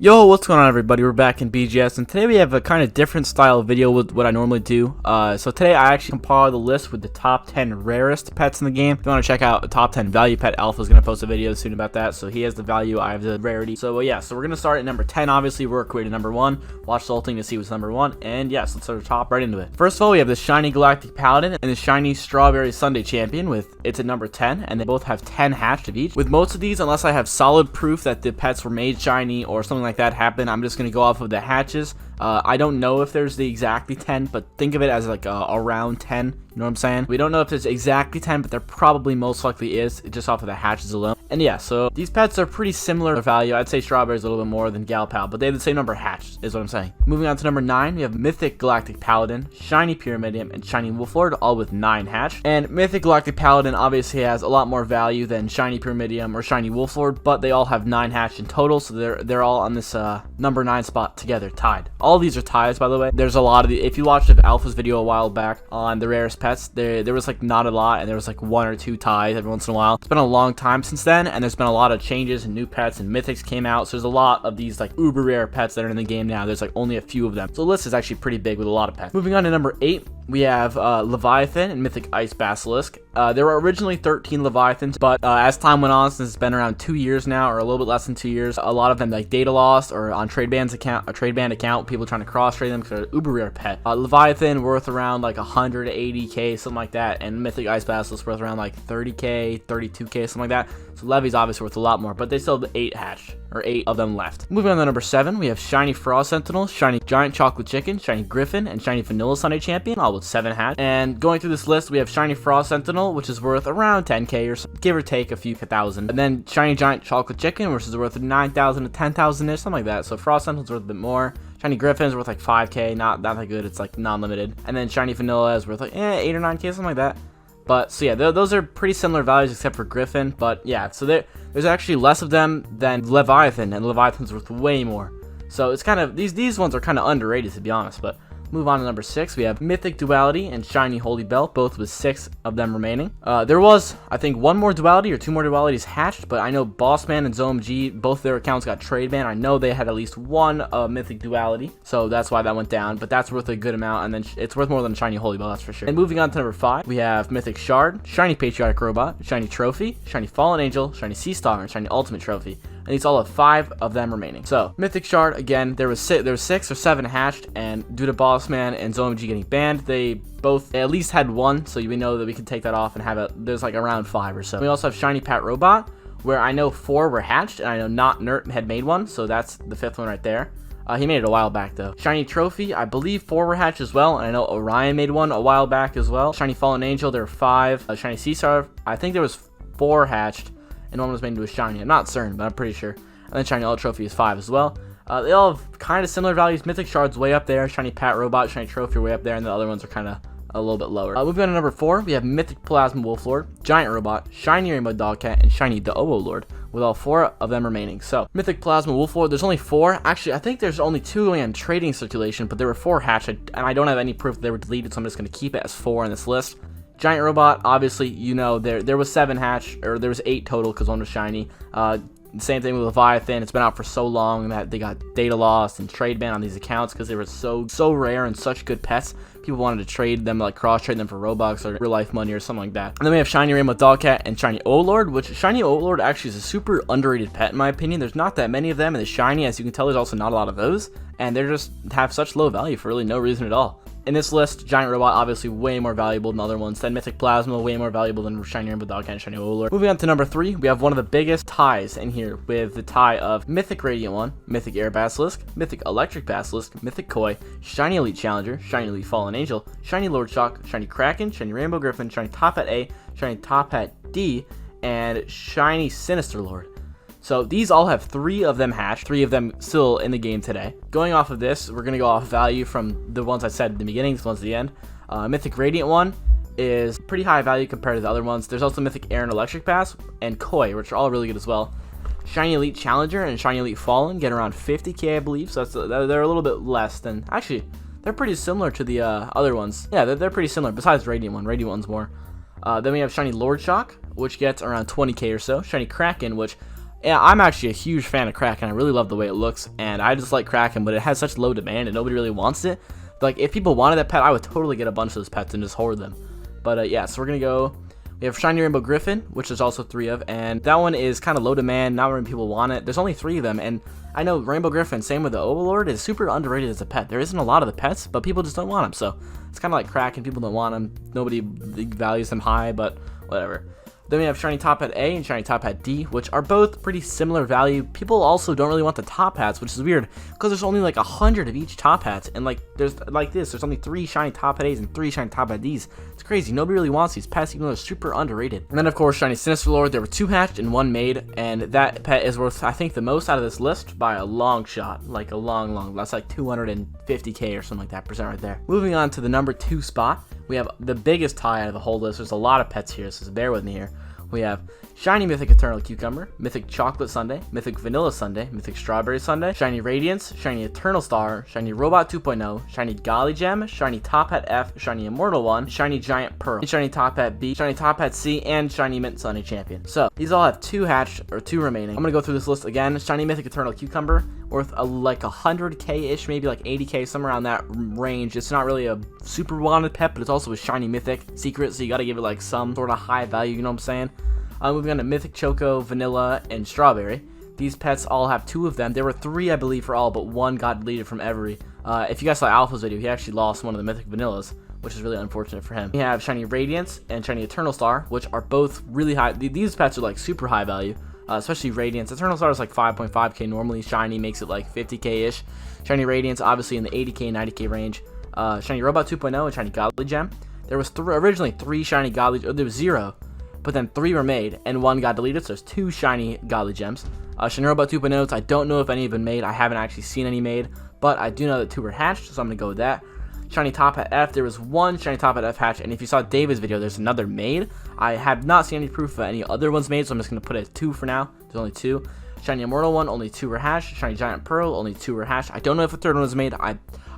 Yo, what's going on everybody? We're back in BGS, and today we have a kind of different style video with what I normally do. So today I actually compiled a list with the top 10 rarest pets in the game. If you want to check out the top 10 value pet, Alpha's going to post a video soon about that. So he has the value, I have the rarity. So yeah, so we're going to start at number 10, obviously, work our way to number 1. Watch the whole thing to see what's number 1, and yes, let's sort of top right into it. First of all, we have the shiny Galactic Paladin and the shiny Strawberry Sundae Champion it's at number 10, and they both have 10 hatched of each. With most of these, unless I have solid proof that the pets were made shiny or something like that happened, I'm just going to go off of the hatches. I don't know if there's the exactly 10, but think of it as like around 10. You know what I'm saying? We don't know if there's exactly 10, but there probably most likely is, just off of the hatches alone. And yeah, so these pets are pretty similar to value. I'd say Strawberry's a little bit more than Galpal, but they have the same number of hatches, is what I'm saying. Moving on to number 9, we have Mythic Galactic Paladin, Shiny Pyramidium, and Shiny Wolflord, all with 9 hatched. And Mythic Galactic Paladin obviously has a lot more value than Shiny Pyramidium or Shiny Wolflord, but they all have 9 hatched in total, so they're all on this number 9 spot together, tied. All these are ties, by the way. There's a lot of if you watched Alpha's video a while back on the rarest pets, there was like not a lot, and there was like 1 or 2 ties every once in a while. It's been a long time since then, and there's been a lot of changes and new pets and mythics came out, so there's a lot of these like uber rare pets that are in the game now. There's like only a few of them, so the list is actually pretty big with a lot of pets. Moving on to number 8, we have Leviathan and Mythic Ice Basilisk. There were originally 13 Leviathans, but as time went on, since it's been around 2 years now, or a little bit less than 2 years, a lot of them like data lost or on trade band account, people trying to cross trade them because they're an uber rare pet. Leviathan worth around like 180k, something like that, and Mythic Ice Basilisk worth around like 30k, 32k, something like that. So Levi's obviously worth a lot more, but they still have 8 hatched, or 8 of them left. Moving on to number 7, we have Shiny Frost Sentinel, Shiny Giant Chocolate Chicken, Shiny Griffin, and Shiny Vanilla Sundae Champion, all with 7 hatched. And going through this list, we have Shiny Frost Sentinel, which is worth around 10k, or so, give or take a few thousand. And then Shiny Giant Chocolate Chicken, which is worth 9,000 to 10,000-ish, something like that. So Frost Sentinel's worth a bit more. Shiny Griffin is worth like 5k, not that good, it's like non-limited. And then Shiny Vanilla is worth like 8 or 9k, something like that. But so yeah, those are pretty similar values except for Griffin. But yeah, so there's actually less of them than Leviathan, and Leviathan's worth way more. So it's kind of, these ones are kind of underrated, to be honest. But move on to number 6, we have Mythic Duality and Shiny Holy Belt, both with 6 of them remaining. There was, I think, 1 more Duality or 2 more Dualities hatched, but I know Bossman and ZoMG, both their accounts got trade banned. I know they had at least 1 Mythic Duality, so that's why that went down, but that's worth a good amount, and then it's worth more than Shiny Holy Belt, that's for sure. And moving on to number 5, we have Mythic Shard, Shiny Patriotic Robot, Shiny Trophy, Shiny Fallen Angel, Shiny Sea Star, and Shiny Ultimate Trophy. And these all have 5 of them remaining. So Mythic Shard, again, there was 6 or 7 hatched, and due to Bossman and ZoMG getting banned, they both at least had 1, so we know that we can take that off and have there's like around 5 or so. We also have Shiny Pat Robot, where I know 4 were hatched, and I know Not Nert had made 1, so that's the 5th one right there. He made it a while back though. Shiny Trophy, I believe 4 were hatched as well, and I know Orion made 1 a while back as well. Shiny Fallen Angel, there were 5. Shiny Sea Star, I think there was 4 hatched, and 1 was made into a shiny. I'm not certain, but I'm pretty sure. And then Shiny Ultra Trophy is 5 as well. They all have kind of similar values. Mythic Shard's way up there, Shiny Pat Robot, Shiny Trophy are way up there, and the other ones are kind of a little bit lower. Moving on to number 4, we have Mythic Plasma Wolflord, Giant Robot, Shiny Rainbow Dogcat, and Shiny the Overworld, with all 4 of them remaining. So Mythic Plasma Wolflord, there's only 4. Actually, I think there's only 2 going on trading circulation, but there were 4 hatched, and I don't have any proof that they were deleted, so I'm just going to keep it as 4 in this list. Giant Robot, obviously, you know, there was 7 hatched, or there was 8 total because 1 was shiny. Same thing with Leviathan. It's been out for so long that they got data lost and trade ban on these accounts because they were so rare and such good pets. People wanted to trade them, like cross-trade them for Robux or real life money or something like that. And then we have Shiny Rainbow Dogcat and Shiny Overlord, which Shiny Overlord actually is a super underrated pet in my opinion. There's not that many of them, and the shiny, as you can tell, there's also not a lot of those, and they just have such low value for really no reason at all. In this list, Giant Robot obviously way more valuable than other ones. Then Mythic Plasma way more valuable than Shiny Rainbow Dogcat and Shiny Overlord. Moving on to number 3, we have one of the biggest ties in here with the tie of Mythic Radiant One, Mythic Air Basilisk, Mythic Electric Basilisk, Mythic Koi, Shiny Elite Challenger, Shiny Elite Fallen Angel, Shiny Lord Shock, Shiny Kraken, Shiny Rainbow Griffin, Shiny Top Hat A, Shiny Top Hat D, and Shiny Sinister Lord. So these all have 3 of them hatched, 3 of them still in the game today. Going off of this, we're going to go off value from the ones I said at the beginning, the ones at the end. Mythic Radiant One is pretty high value compared to the other ones. There's also Mythic Air and Electric Pass and Koi, which are all really good as well. Shiny Elite Challenger and Shiny Elite Fallen get around 50k, I believe, so they're a little bit less than... Actually, they're pretty similar to the other ones. Yeah, they're pretty similar, besides Radiant One. Radiant One's more. Then we have Shiny Lord Shock, which gets around 20k or so. Shiny Kraken, which Yeah, I'm actually a huge fan of Kraken. I really love the way it looks, and I just like Kraken, but it has such low demand and nobody really wants it. Like, if people wanted that pet, I would totally get a bunch of those pets and just hoard them. But yeah, so we're gonna go. We have Shiny Rainbow Griffin, which there's also 3 of, and that one is kind of low demand. Not many people want it. There's only 3 of them, and I know Rainbow Griffin, same with the Overlord, is super underrated as a pet. There isn't a lot of the pets, but people just don't want them. So it's kind of like Kraken. People don't want them. Nobody values them high, but whatever. Then we have Shiny Top Hat A and Shiny Top Hat D, which are both pretty similar value. People also don't really want the top hats, which is weird, because there's only like 100 of each top hats, and like there's only 3 Shiny Top Hat A's and 3 Shiny Top Hat D's. It's crazy. Nobody really wants these pets, even though they're super underrated. And then of course Shiny Sinister Lord. There were 2 hatched and 1 made, and that pet is worth, I think, the most out of this list by a long shot, like a long. That's like 250k or something like that percent right there. Moving on to the number 2 spot, we have the biggest tie out of the whole list. There's a lot of pets here, so bear with me here. We have Shiny Mythic Eternal Cucumber, Mythic Chocolate Sundae, Mythic Vanilla Sundae, Mythic Strawberry Sundae, Shiny Radiance, Shiny Eternal Star, Shiny Robot 2.0, Shiny Golly Gem, Shiny Top Hat F, Shiny Immortal 1, Shiny Giant Pearl, Shiny Top Hat B, Shiny Top Hat C, and Shiny Mint Sunny Champion. So these all have 2 hatched, or 2 remaining. I'm gonna go through this list again. Shiny Mythic Eternal Cucumber, worth like 100k-ish, maybe like 80k, somewhere around that range. It's not really a super wanted pet, but it's also a Shiny Mythic secret, so you gotta give it like some sort of high value, you know what I'm saying? Moving on to Mythic Choco, Vanilla, and Strawberry. These pets all have 2 of them. There were 3, I believe, for all, but 1 got deleted from every. If you guys saw Alpha's video, he actually lost one of the Mythic Vanillas, which is really unfortunate for him. We have Shiny Radiance and Shiny Eternal Star, which are both really high. These pets are like super high value, especially Radiance. Eternal Star is like 5.5k normally. Shiny makes it like 50k-ish. Shiny Radiance, obviously in the 80k, 90k range. Shiny Robot 2.0 and Shiny Godly Gem. There was originally 3 Shiny Godly, there was 0. But then 3 were made, and 1 got deleted, so there's 2 Shiny Godly Gems. Shiny Robot 2.0s, I don't know if any have been made. I haven't actually seen any made, but I do know that 2 were hatched, so I'm going to go with that. Shiny Top Hat F, there was 1 Shiny Top Hat F hatch, and if you saw David's video, there's another made. I have not seen any proof of any other ones made, so I'm just going to put it at 2 for now. There's only 2. Shiny Immortal 1, only 2 were hatched. Shiny Giant Pearl, only 2 were hatched. I don't know if a 3rd one was made.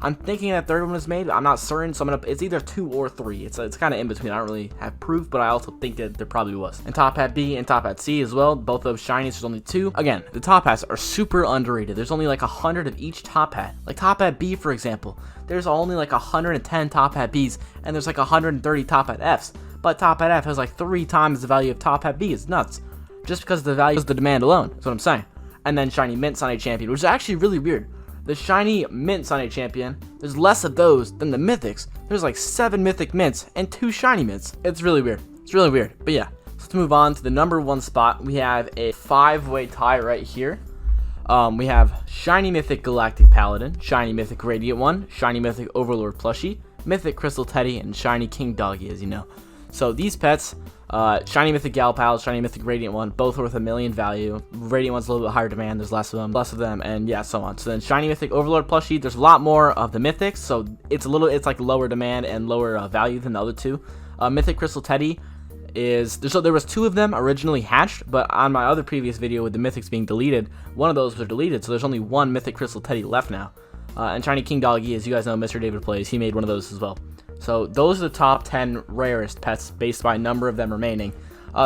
I'm thinking that 3rd one was made. I'm not certain, so it's either 2 or 3. It's kind of in between. I don't really have proof, but I also think that there probably was. And Top Hat B and Top Hat C as well. Both of those shinies, there's only 2. Again, the top hats are super underrated. There's only like 100 of each top hat. Like Top Hat B, for example. There's only like 110 Top Hat Bs, and there's like 130 Top Hat Fs. But Top Hat F has like 3 times the value of Top Hat B. It's nuts. Just because of the value is the demand alone. That's what I'm saying. And then Shiny Mint Sunny Champion, which is actually really weird. The Shiny Mint Sunny Champion, there's less of those than the Mythics. There's like 7 Mythic Mints and 2 Shiny Mints. It's really weird. It's really weird. But yeah, so let's move on to the number 1 spot. We have a 5-way tie right here. We have Shiny Mythic Galactic Paladin, Shiny Mythic Radiant One, Shiny Mythic Overlord Plushie, Mythic Crystal Teddy, and Shiny King Doggy, as you know. So these pets, Shiny Mythic Galpal, Shiny Mythic Radiant One, both worth 1 million value. Radiant One's a little bit higher demand, there's less of them, and yeah, so on. So then Shiny Mythic Overlord Plushie, there's a lot more of the Mythics, so it's like lower demand and lower value than the other 2. Mythic Crystal Teddy there was 2 of them originally hatched, but on my other previous video with the Mythics being deleted, one of those was deleted, so there's only 1 Mythic Crystal Teddy left now. And Shiny King Doggy, as you guys know, Mr. David Plays, he made one of those as well. So those are the top 10 rarest pets based by number of them remaining.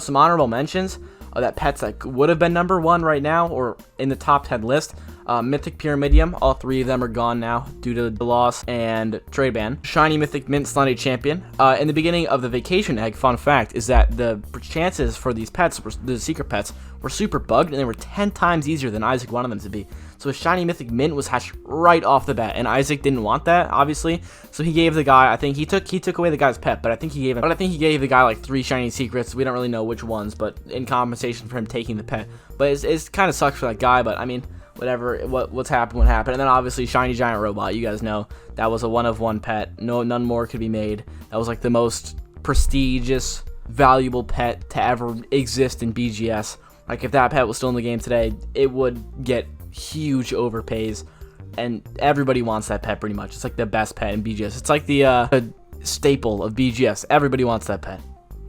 Some honorable mentions that pets that would have been number 1 right now or in the top 10 list. Mythic Pyramidium, all 3 of them are gone now due to the loss and trade ban. Shiny Mythic Mint Sunny Champion. In the beginning of the Vacation Egg, fun fact is that the chances for these pets, the secret pets, were super bugged, and they were 10 times easier than Isaac wanted them to be. So a Shiny Mythic Mint was hatched right off the bat, and Isaac didn't want that, obviously. So he gave the guy, I think he took away the guy's pet, but I think he gave the guy like 3 shiny secrets. We don't really know which ones, but in compensation for him taking the pet. But it's kind of sucks for that guy, but I mean, whatever, what's happened would happen. And then obviously Shiny Giant Robot, you guys know that was a 1-of-1 pet. None more could be made. That was like the most prestigious, valuable pet to ever exist in BGS. Like if that pet was still in the game today, it would get huge overpays, and everybody wants that pet pretty much. It's like the best pet in BGS. It's like the staple of BGS. Everybody wants that pet.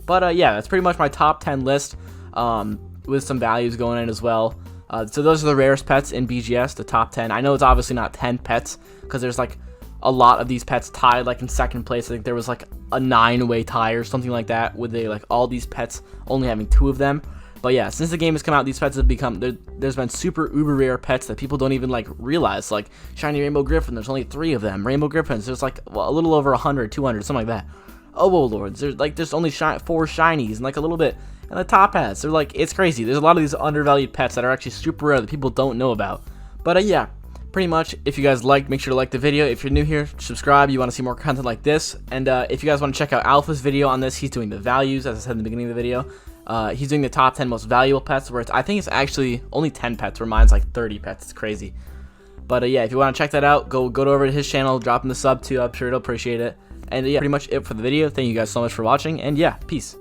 But yeah, that's pretty much my top 10 list, with some values going in as well. So those are the rarest pets in BGS, the top 10. I know it's obviously not 10 pets, because there's like a lot of these pets tied like in second place. I think there was like a 9-way tie or something like that, with like all these pets only having 2 of them. But yeah, since the game has come out, these pets have become, there's been super uber rare pets that people don't even like realize. Like shiny rainbow griffin, there's only 3 of them. Rainbow griffins, there's like a little over 100, 200, something like that. Overworlds, there's only 4 shinies and like a little bit. And the top hats, they're like, it's crazy. There's a lot of these undervalued pets that are actually super rare that people don't know about. But yeah, pretty much, if you guys like, make sure to like the video. If you're new here, subscribe. You want to see more content like this. And if you guys want to check out Alpha's video on this, he's doing the values, as I said in the beginning of the video. He's doing the top 10 most valuable pets, where I think it's actually only 10 pets, where mine's like 30 pets. It's crazy. But yeah, if you want to check that out, go over to his channel, drop him the sub too. I'm sure he'll appreciate it. And yeah, pretty much it for the video. Thank you guys so much for watching, and yeah, peace.